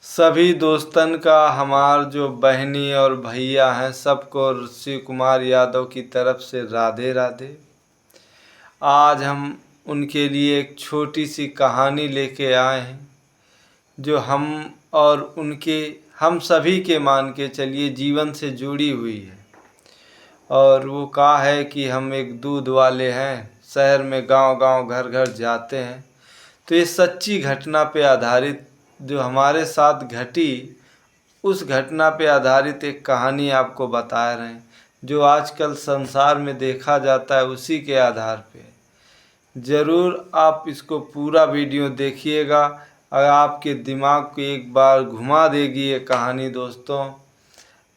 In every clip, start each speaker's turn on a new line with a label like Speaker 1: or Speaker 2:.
Speaker 1: सभी दोस्तन का हमार जो बहनी और भैया हैं सबको शिव कुमार यादव की तरफ से राधे राधे। आज हम उनके लिए एक छोटी सी कहानी लेके आए हैं जो हम और उनके हम सभी के मान के चलिए जीवन से जुड़ी हुई है। और वो कहा है कि हम एक दूध वाले हैं, शहर में गांव-गांव घर-घर जाते हैं। तो ये सच्ची घटना पे आधारित जो हमारे साथ घटी, उस घटना पे आधारित एक कहानी आपको बता रहे हैं जो आजकल संसार में देखा जाता है, उसी के आधार पे। ज़रूर आप इसको पूरा वीडियो देखिएगा। अगर आपके दिमाग को एक बार घुमा देगी ये कहानी दोस्तों,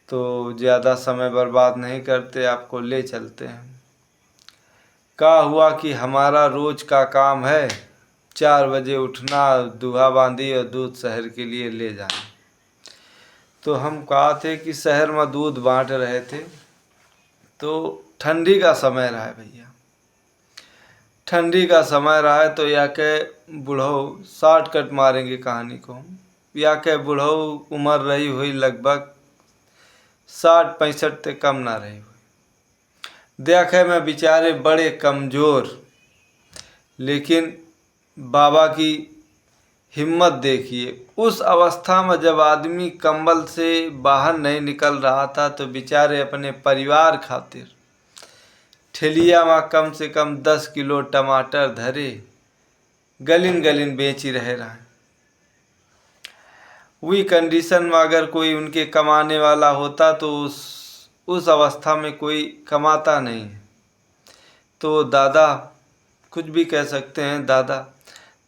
Speaker 1: तो ज़्यादा समय बर्बाद नहीं करते, आपको ले चलते हैं। क्या हुआ कि हमारा रोज़ का काम है 4 बजे उठना, दूल्हा बांधी और दूध शहर के लिए ले जाना। तो हम कहा थे कि शहर में दूध बांट रहे थे, तो ठंडी का समय रहा है भैया, ठंडी का समय रहा है। तो या के बूढ़ो शॉर्टकट मारेंगे कहानी को हम, या के बूढ़ो उम्र रही हुई लगभग 60-65 से कम ना रही हुई। देखे में बेचारे बड़े कमज़ोर, लेकिन बाबा की हिम्मत देखिए। उस अवस्था में जब आदमी कंबल से बाहर नहीं निकल रहा था, तो बेचारे अपने परिवार खातिर ठेलिया में कम से कम 10 किलो टमाटर धरे गलिन गलिन बेच ही रहे। वही कंडीशन में अगर कोई उनके कमाने वाला होता तो उस अवस्था में कोई कमाता नहीं है। तो दादा, कुछ भी कह सकते हैं दादा,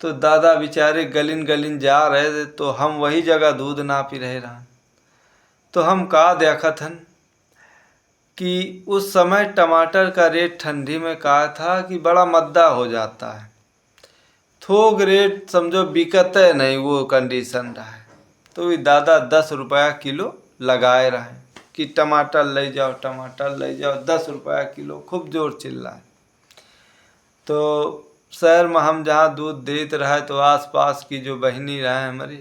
Speaker 1: तो दादा बेचारे गलिन गलिन जा रहे थे, तो हम वही जगह दूध ना पी रहे रहा। तो हम कहा देखत हन कि उस समय टमाटर का रेट ठंडी में कहा था कि बड़ा मद्दा हो जाता है, थोक रेट समझो बिकते नहीं, वो कंडीशन रहा है। तो ये दादा 10 रुपया किलो लगाए रहे कि टमाटर ले जाओ, टमाटर ले जाओ, 10 रुपया किलो, खूब जोर चिल्ला है। तो शहर में हम जहाँ दूध देते रहे, तो आसपास की जो बहनी रहे हमारी,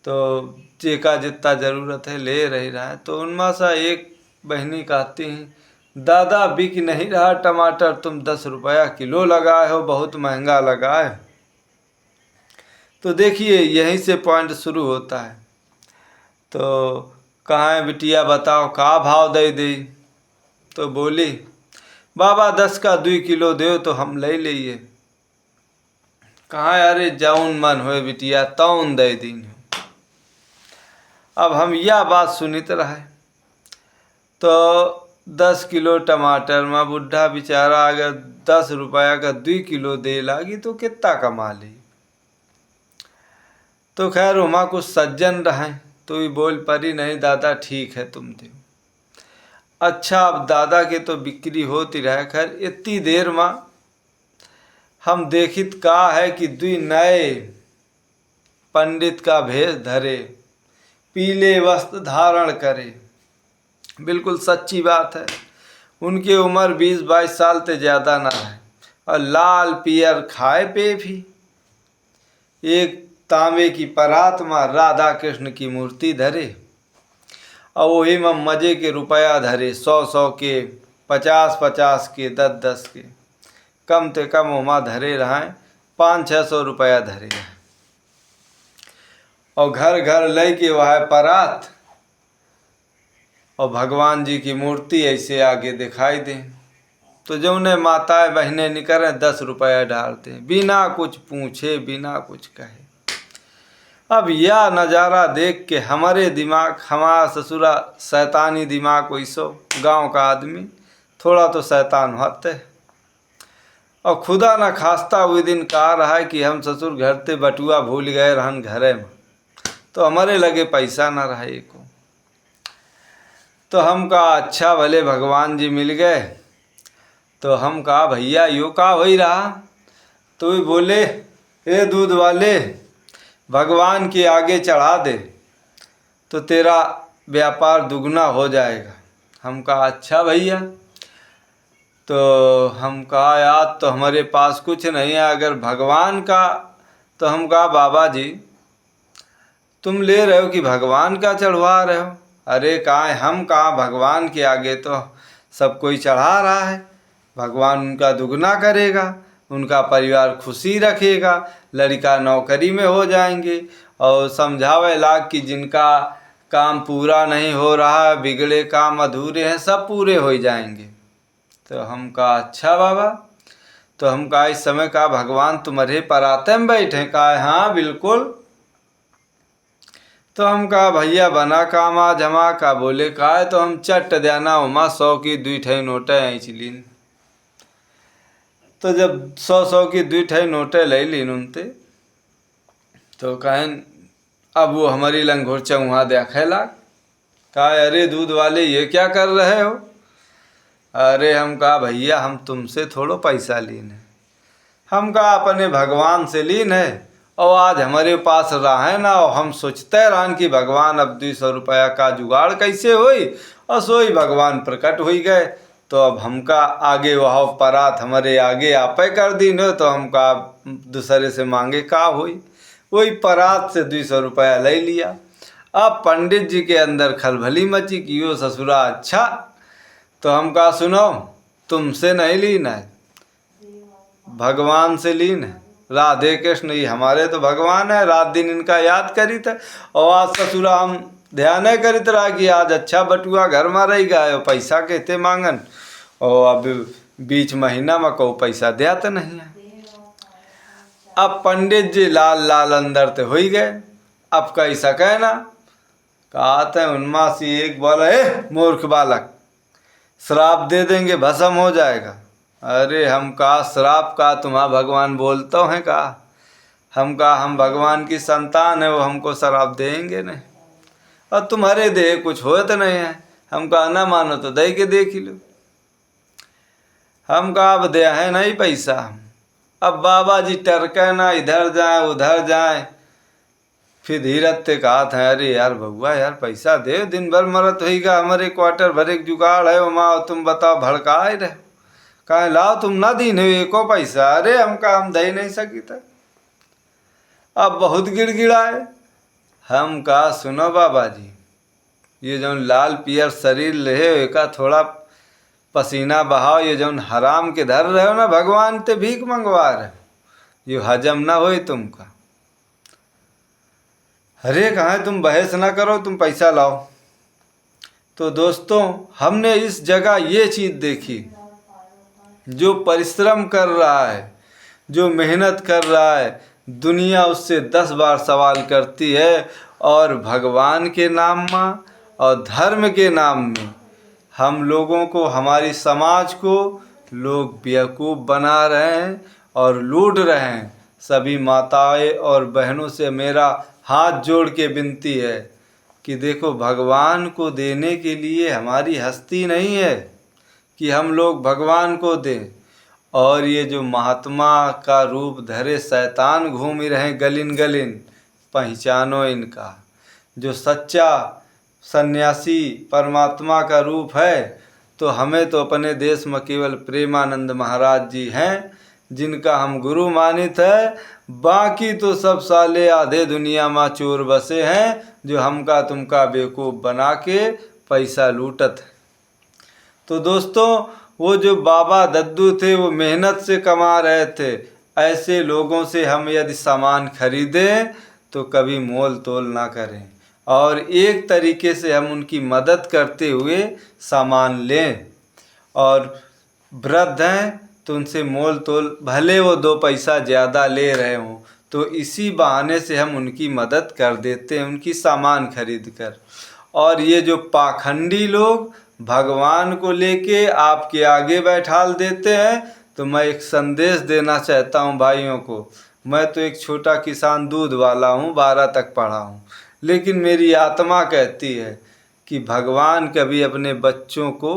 Speaker 1: तो जेका जितना ज़रूरत है ले रही रहे। तो उनमें से एक बहनी कहती हैं, दादा बिक नहीं रहा टमाटर, तुम 10 रुपया किलो लगाए हो, बहुत महंगा लगाए। तो देखिए यहीं से पॉइंट शुरू होता है। तो कहाँ है बिटिया, बताओ का भाव दे दी? तो बोली, बाबा 10 का 2 किलो दो तो हम ले लिए। कहाँ, अरे जौन मन होए बिटिया तौन दे दी। अब हम यह बात सुनित रहे। तो 10 किलो टमाटर में बुढ़ा बेचारा अगर 10 रुपया का 2 किलो दे लागी तो कितना कमा ली। तो खैर वहाँ कुछ सज्जन रहे, तो भी बोल पड़ी, नहीं दादा ठीक है तुम दो। अच्छा, अब दादा के तो बिक्री होती रहे। खैर इतनी देर में हम देखित का है कि 2 नए पंडित का भेष धरे, पीले वस्त्र धारण करे। बिल्कुल सच्ची बात है, उनकी उम्र 20-22 साल से ज़्यादा ना है, और लाल पियर खाए पे भी। एक तांबे की परात में राधा कृष्ण की मूर्ति धरे, और वही में मजे के रुपया धरे, 100-100 के, 50-50 के, 10-10 के, कम से कम वहाँ धरे रहें 500-600 रुपया धरे रहे। और घर घर ले के वह परात और भगवान जी की मूर्ति ऐसे आगे दिखाई दे। तो जो उन्हें माताएं बहनें निकले 10 रुपया डालते, बिना कुछ पूछे, बिना कुछ कहे। अब यह नज़ारा देख के हमारे दिमाग, हमारा ससुरा शैतानी दिमाग, वैसो गांव का आदमी थोड़ा तो शैतान होते। और खुदा न खास्ता हुए दिन कहा रहा है कि हम ससुर घर से बटुआ भूल गए रहन घरे में, तो हमारे लगे पैसा न रहे को। तो हम कहा अच्छा भले भगवान जी मिल गए। तो हम कहा भैया यो का हो ही रहा? तो भी बोले, ए दूध वाले, भगवान के आगे चढ़ा दे तो तेरा व्यापार दुगना हो जाएगा। हम कहा अच्छा भैया। तो हम कहा यार तो हमारे पास कुछ नहीं है, अगर भगवान का, तो हम कहा बाबा जी तुम ले रहे हो कि भगवान का चढ़वा रहे हो? अरे कहाँ, हम कहाँ, भगवान के आगे तो सब कोई चढ़ा रहा है। भगवान उनका दुगना करेगा, उनका परिवार खुशी रखेगा, लड़का नौकरी में हो जाएंगे, और समझावे लाग कि जिनका काम पूरा नहीं हो रहा है, बिगड़े काम अधूरे हैं, सब पूरे हो जाएंगे। तो हम कहा अच्छा बाबा। तो हम कहा इस समय का भगवान तुम्हारे पराते में बैठे? कहा हाँ बिल्कुल। तो हम कहा भैया बना काम आज हमा का? बोले कहा तो हम चट देना उमा 100 की 2 ठे नोटें ऐंच लीन। तो जब 100 की 2 ठे नोटें ले लीन उनते, तो कहें अब वो हमारी लंघोर चौहा देखे लाग। कहा अरे दूध वाले ये क्या कर रहे हो? अरे हम कहा भैया हम तुमसे थोड़ो पैसा लीन है, हम कहा अपने भगवान से लीन है, और आज हमारे पास रहे ना, और हम सोचते रहन कि भगवान अब 200 रुपया का जुगाड़ कैसे हुई, और सोई भगवान प्रकट हो गए। तो अब हमका आगे वह परात हमारे आगे आपे कर दी न, तो हमका दूसरे से मांगे का हुई। वही परात से 200 रुपया ले लिया। अब पंडित जी के अंदर खलबली मची कि यो ससुरा अच्छा। तो हम कहा सुनो, तुमसे नहीं लीना है, भगवान से लीन है। राधे कृष्ण ही हमारे तो भगवान है, रात दिन इनका याद करी था। और आज ससुरा हम ध्यान है करित रहा कि आज अच्छा बटुआ घर में रही गए, पैसा कहते मांगन, और अब बीच महीना में को पैसा दिया तो नहीं है। अब पंडित जी लाल लाल अंदर ते हो ही गए। अब कही सके ना, कहा था उनमा से एक बोला मूर्ख बालक, श्राप दे देंगे भस्म हो जाएगा। अरे हम कहा श्राप का तुम्हारा भगवान बोलते हैं का? हम कहा हम भगवान की संतान है, वो हमको श्राप देंगे नहीं, और तुम्हारे दे कुछ हो तो नहीं है। हम कहा ना मानो तो दे के देख ही लो। हम कहा अब दे है नहीं पैसा। अब बाबा जी टरके ना, इधर जाए उधर जाए। फिर धीरज ते कहा था अरे यार बउआ यार पैसा दे, दिन भर मरत होगा, हमारे क्वार्टर भर एक जुगाड़ है वहाँ, तुम बताओ भड़काए रहे। कहे लाओ तुम ना दीन है एको पैसा। अरे हम कहा हम दे नहीं सकी था। अब बहुत गिड़गिड़ाए। हम कहा सुनो बाबा जी, ये जो लाल पियर शरीर ले का थोड़ा पसीना बहाओ, ये जो हराम के धर रहे हो ना, भगवान ते भीख मंगवा रहे हो, ये हजम ना हो तुमका। अरे कहाँ तुम बहस ना करो, तुम पैसा लाओ। तो दोस्तों हमने इस जगह ये चीज़ देखी, जो परिश्रम कर रहा है, जो मेहनत कर रहा है, दुनिया उससे 10 बार सवाल करती है, और भगवान के नाम में और धर्म के नाम में हम लोगों को, हमारी समाज को लोग बेवकूफ़ बना रहे हैं और लूट रहे हैं। सभी माताएं और बहनों से मेरा हाथ जोड़ के विनती है कि देखो भगवान को देने के लिए हमारी हस्ती नहीं है कि हम लोग भगवान को दें, और ये जो महात्मा का रूप धरे शैतान घूम ही रहे गलिन गलिन, पहचानो इनका। जो सच्चा सन्यासी परमात्मा का रूप है, तो हमें तो अपने देश में केवल प्रेमानंद महाराज जी हैं जिनका हम गुरु मानित है। बाकी तो सब साले आधे दुनिया में चोर बसे हैं, जो हमका तुमका बेवकूफ़ बना के पैसा लूटत है। तो दोस्तों वो जो बाबा दद्दू थे वो मेहनत से कमा रहे थे। ऐसे लोगों से हम यदि सामान खरीदें तो कभी मोल तोल ना करें, और एक तरीके से हम उनकी मदद करते हुए सामान लें। और वृद्ध हैं तो उनसे मोल तोल, भले वो 2 पैसा ज़्यादा ले रहे हों, तो इसी बहाने से हम उनकी मदद कर देते हैं, उनकी सामान खरीद कर। और ये जो पाखंडी लोग भगवान को लेके आपके आगे बैठाल देते हैं, तो मैं एक संदेश देना चाहता हूँ भाइयों को। मैं तो एक छोटा किसान दूध वाला हूँ, 12 तक पढ़ा हूँ, लेकिन मेरी आत्मा कहती है कि भगवान कभी अपने बच्चों को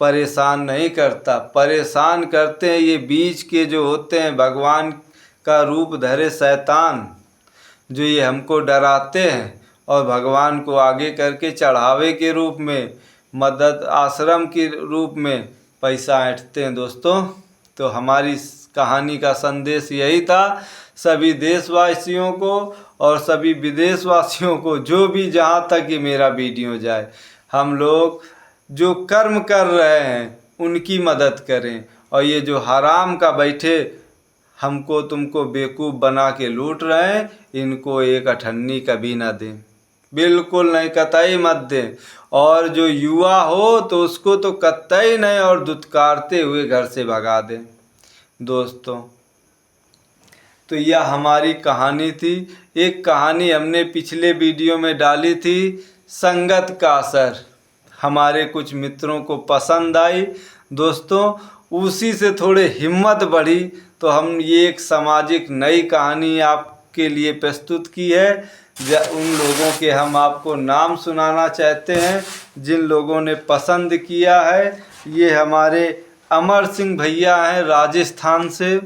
Speaker 1: परेशान नहीं करता। परेशान करते हैं ये बीच के जो होते हैं भगवान का रूप धरे शैतान, जो ये हमको डराते हैं और भगवान को आगे करके चढ़ावे के रूप में, मदद आश्रम के रूप में पैसा ऐंठते हैं। दोस्तों तो हमारी कहानी का संदेश यही था सभी देशवासियों को और सभी विदेशवासियों को, जो भी जहाँ तक ये मेरा वीडियो जाए, हम लोग जो कर्म कर रहे हैं उनकी मदद करें, और ये जो हराम का बैठे हमको तुमको बेवकूफ़ बना के लूट रहे हैं, इनको एक अठन्नी कभी ना दें, बिल्कुल नहीं, कतई मत दें। और जो युवा हो तो उसको तो कतई नहीं, और दुत्कारते हुए घर से भगा दें। दोस्तों, तो यह हमारी कहानी थी। एक कहानी हमने पिछले वीडियो में डाली थी, संगत का असर, हमारे कुछ मित्रों को पसंद आई। दोस्तों, उसी से थोड़े हिम्मत बढ़ी तो हम ये एक सामाजिक नई कहानी आपके लिए प्रस्तुत की है। उन लोगों के हम आपको नाम सुनाना चाहते हैं जिन लोगों ने पसंद किया है। ये हमारे अमर सिंह भैया हैं राजस्थान से,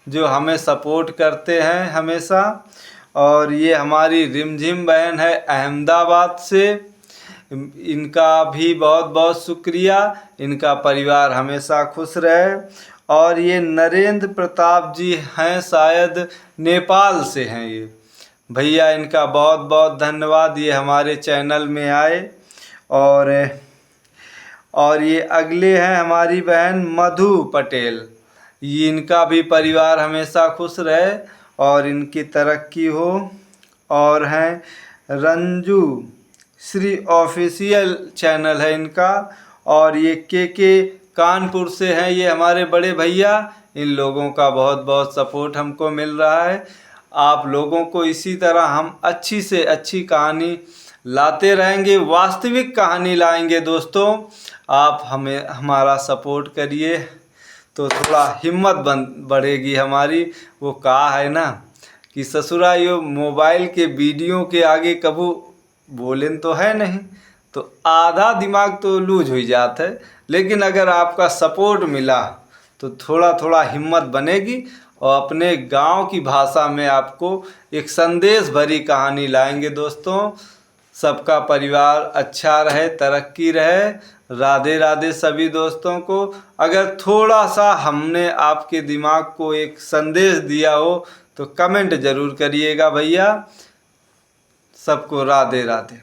Speaker 1: जो हमें सपोर्ट करते हैं हमेशा। और ये हमारी रिमझिम बहन है अहमदाबाद से, इनका भी बहुत बहुत शुक्रिया। इनका परिवार हमेशा खुश रहे। और ये नरेंद्र प्रताप जी हैं, शायद नेपाल से हैं ये भैया, इनका बहुत बहुत धन्यवाद, ये हमारे चैनल में आए। और ये अगले हैं हमारी बहन मधु पटेल, ये इनका भी परिवार हमेशा खुश रहे और इनकी तरक्की हो। और हैं रंजू श्री ऑफिशियल चैनल है इनका, और ये के कानपुर से हैं, ये हमारे बड़े भैया। इन लोगों का बहुत बहुत सपोर्ट हमको मिल रहा है। आप लोगों को इसी तरह हम अच्छी से अच्छी कहानी लाते रहेंगे, वास्तविक कहानी लाएंगे। दोस्तों, आप हमें हमारा सपोर्ट करिए तो थोड़ा हिम्मत बढ़ेगी हमारी। वो कहा है ना कि ससुरा यो मोबाइल के वीडियो के आगे कबू बोलें तो है नहीं, तो आधा दिमाग तो लूज हो जाता है। लेकिन अगर आपका सपोर्ट मिला तो थोड़ा थोड़ा हिम्मत बनेगी, और अपने गांव की भाषा में आपको एक संदेश भरी कहानी लाएंगे। दोस्तों, सबका परिवार अच्छा रहे, तरक्की रहे। राधे राधे सभी दोस्तों को। अगर थोड़ा सा हमने आपके दिमाग को एक संदेश दिया हो तो कमेंट ज़रूर करिएगा भैया। सबको राधे राधे।